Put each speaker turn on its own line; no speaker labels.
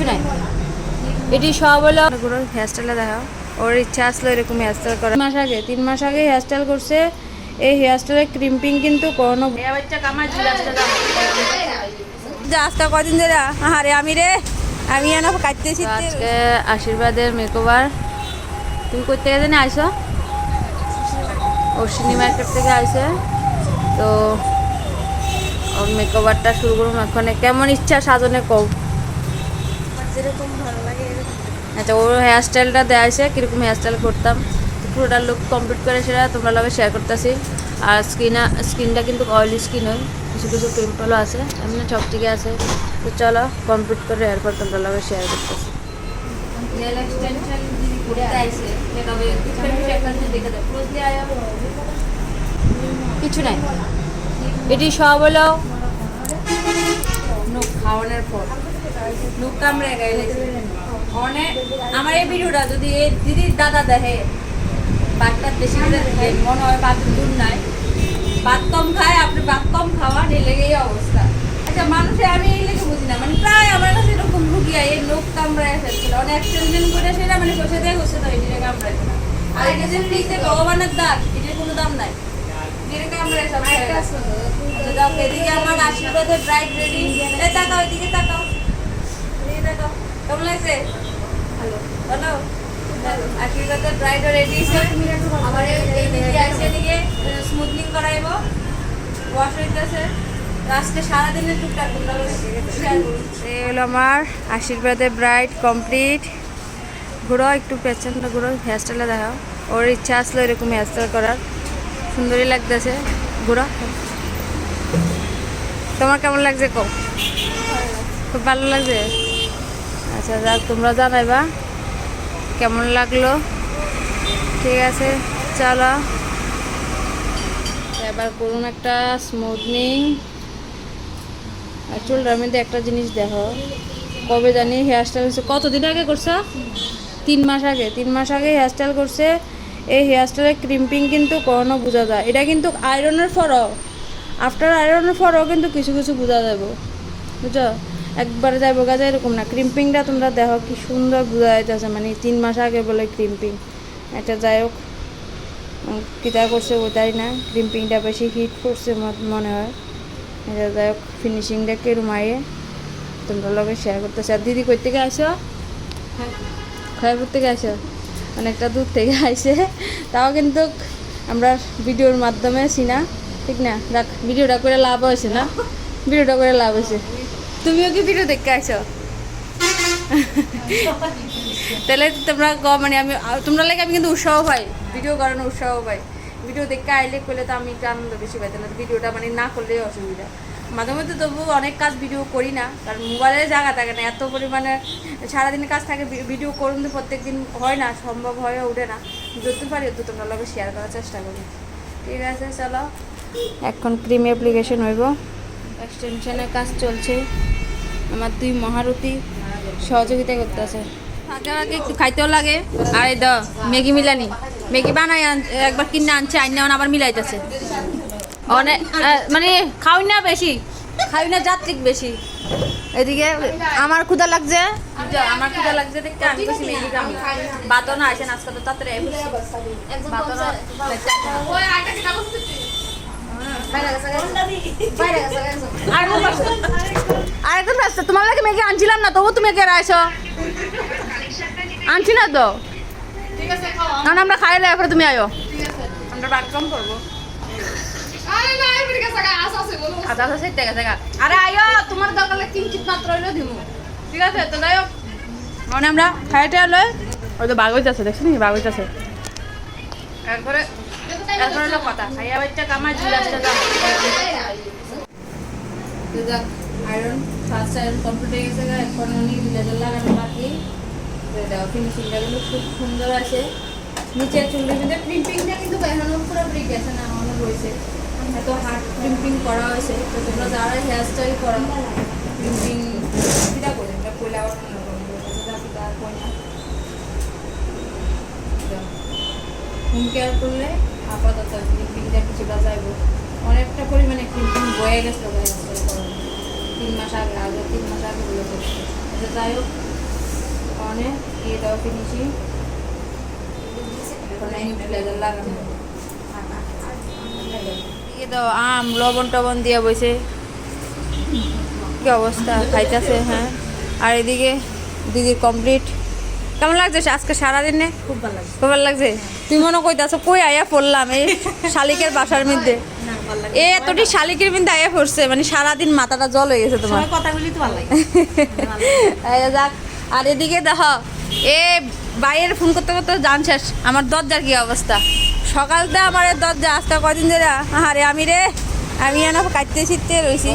কিছু নাই। এটি সব হলো হেয়ারস্টাইলে দেখাও। ওর ইচ্ছা আসলো এরকম হেয়ারস্টাইল করা। 3 মাস আগে হেয়ারস্টাইল করছে। এই হেয়ারস্টাইলে ক্রিম্পিং কিন্তু কোনো বাচ্চা কামাই আজকে কদিন ধরে আরে আমি এনে কাটতেছি। আজকে আশীর্বাদের মেকওভার। তুমি কোথা থেকে জানি আইসো? অশ্বিনী মার্কেট থেকে আইসে। তো ওর মেকওভারটা শুরু করুন এখন। কেমন ইচ্ছা সাজনে কও, যেরকম ভালো লাগে। আচ্ছা, ওর হেয়ারস্টাইলটা দেওয়া আছে, কীরকম হেয়ারস্টাইল করতাম পুরোটা লুক কমপ্লিট করে সেটা তোমরা লগে শেয়ার করতেছি। আর স্কিনটা কিন্তু অয়েলি স্কিন হয়, কিছু কিছু পিম্পলও আছে, এমনি চকচিকে আছে। তো চলো কমপ্লিট করে এরপর তোমরা লগে শেয়ার করতেছি। কিছু নাই, এটি সব হলো নখ খাওয়ানোর পর। নখ কামড়ে গেলে অনেক আমার এই ভিডিওটা যদি এই দিদির দাদা দেখে, বাচ্চার বেশি করে দেখে মনে হয় বাচ্চা দূর নাই, ভাত কম খায়, আপনি ভাত কম খাওয়ান, এই লেগে এই অবস্থা। আচ্ছা, মানুষে আমি এই লেগে বুঝি না, মানে প্রায় আমার কাছে এরকম রুগিয়া এই নখ কামড়ায় ফেলছিল, অনেক এক্সটেনশন করে সেটা মানে কষে দেয় তো এটিকে কামড়ায় না। আর এটা যে ফ্রিতে ভগবানের দাগ, এটির কোনো দাম নাই, এটিকে কামড়ায় সব। এদিকে আমার আশীর্বাদের ব্রাইড রেডি। তাকাও, এদিকে তাকাও, এদিকে তাকাও, কেমন লাগছে? ভালো ভালো। আশীর্বাদের ব্রাইড রেডি আছে। আমার এই দিদি আছে, এদিকে স্মুথনিং করাইবো, ওয়াশ হইতেছে। আজকে সারাদিনের টুকটাক এই হলো আমার আশীর্বাদের ব্রাইড কমপ্লিট। ঘুরো একটু পেছনটা ঘুরো, হেয়ারস্টাইলটা দেখাও। ওর ইচ্ছা আসলো এরকম হেয়ারস্টাইল করার, সুন্দরই লাগতেছে। ঘুরো, তোমার কেমন লাগছে কও? খুব ভালো লাগছে। আচ্ছা যাক, তোমরা জানাইবা কেমন লাগলো। ঠিক আছে, চলো এবার করুন একটা স্মুথনিং। আর চুলটার মধ্যে একটা জিনিস দেখো, কবে জানি হেয়ারস্টাইল হয়েছে, কতদিন আগে করছে? 3 মাস আগে। 3 মাস আগে হেয়ারস্টাইল করছে। এই হেয়ারস্টাইলের ক্রিম্পিং কিন্তু কোনো বোঝা যায়, এটা কিন্তু আয়রনের পরও, আফটার আয়রনের পরও কিন্তু কিছু কিছু বোঝা যাবো, বুঝছো? একবারে যাইবো গাছে এরকম না। ক্রিম্পিংটা তোমরা দেখো কি সুন্দর বোঝা যাইতেছে, মানে 3 মাস আগে বলে ক্রিম্পিং। এটা যাই হোক, কিতা করছে ওটাই না, ক্রিম্পিংটা বেশি হিট করছে মনে হয়। এটা যাই হোক, ফিনিশিংটা কেরম আয়ে তোমরা লগে শেয়ার করতেছে। আর দিদি কই থেকে আসো? খয়াপুর থেকে আসো, অনেকটা দূর থেকে আইসে, তাও কিন্তু আমরা ভিডিওর মাধ্যমে চিনা, ঠিক না? দেখ, ভিডিওটা করে লাভ হয়েছে না? ভিডিওটা করে লাভ হয়েছে। তুমিও কি ভিডিও দেখতে আসো? তাহলে তোমরা মানে আমি তোমরা লাগে আমি কিন্তু উৎসাহ পাই, ভিডিও করানোর উৎসাহ পাই। ভিডিও দেখতে আইলে করলে তো আমি একটু আনন্দ বেশি পাইতাম না, ভিডিওটা মানে না করলেই অসুবিধা। মাঝে মধ্যে তবু অনেক কাজ ভিডিও করি না, কারণ মোবাইলে জায়গা থাকে না, এত পরিমাণে সারাদিনের কাজ থাকে, ভিডিও করুন তো প্রত্যেক দিন হয় না, সম্ভব হয়ে ওঠে না। যত পারি তো তোমরা লগে শেয়ার করার চেষ্টা করি। ঠিক আছে, চলো এখন ক্রিম অ্যাপ্লিকেশন হইব। এক্সটেনশনের কাজ চলছে, আমার 2 মহারথী সহযোগিতা করতেছে। আগে আগে একটু খাইতেও লাগে। আর এই দাও ম্যাগি মিলানি, ম্যাগি বানাই একবার কিনে আনছে, আইনে আবার মিলাইতেছে। অনেক মানে খাওয়াই না বেশি, খাই না যাত্রিক বেশি। এদিকে আমার ক্ষুধা লাগছে, আমার ক্ষুধা লাগছে দেখতে আমি বেশি ম্যাগি খাবো। বাতো না আসেন আজকে তো তাড়াতাড়ি আরেকজন ব্যস্ত। তোমার লাগে মেয়েকে আনছিলাম না, তবু তুমি কে রাইছো? আনছি না তো, কারণ আমরা খাইলে এখন তুমি আয়ো, আমরা বাদ কম করবো। আরে আয়ো, তোমার দরকার কিঞ্চিত মাত্র হইলেও দিব, ঠিক আছে? তো যাই হোক, মানে আমরা খাইতে হলে ওই তো বাগজ আছে, দেখছি নি বাগজ আছে। এরপরে হলো কথা, খাইয়া বাচ্চা কামাই আয়রন, ফার্স্ট আয়রন কমপ্লিট হয়ে গেছে। এখন উনি লেজার লাগানো বাকি। ফিনিশিংটা কিন্তু খুব সুন্দর আছে। নিচের চুলের মধ্যে ক্রিম্পিংটা কিন্তু এখনো পুরোপুরি গেছে না, এখনো রয়েছে। এত হার্ড ক্রিম্পিং করা হয়েছে। তো তোমরা যারা হেয়ার স্টাইল করো, ক্রিম্পিং সেটা করে এটা করলে আবার হোম কেয়ার করলে আপাতত ক্রিম্পিংটা কিছুটা যাইব। অনেকটা পরিমাণে ক্রিম্পিং বয়ে গেছে 3 মাস আগে, 3 মাস আগে বলে করছে। যাই হোক, অনেক দিয়ে দাও ফিনিশিং লাগানো দিয়ে দাও আম লবণ টবণ দিয়ে বসে কি অবস্থা খাইতেছে। হ্যাঁ আর এদিকে দিদির কমপ্লিট। কেমন লাগছে আজকে সারাদিনে?
খুব ভালো লাগছে।
খুব ভালো লাগছে। তুই মনে কইতাছ কই আয়া পড়লাম এই শালিকের বাসার মধ্যে।
না ভালো লাগে।
এ এতটি শালিকের মধ্যে আয়া পড়ছে মানে সারাদিন মাথাটা জল হয়ে গেছে তোমার।
সবাই কথা বলি তো ভালো লাগে।
যাক আর এদিকে দেখো এ বাইরের ফোন করতে করতে জান শেষ আমার দরজার কি অবস্থা। সকালতে আমার দরজা আজকে কদিন ধরে আরে আমি এনে কাটতে শিখতে রয়েছি।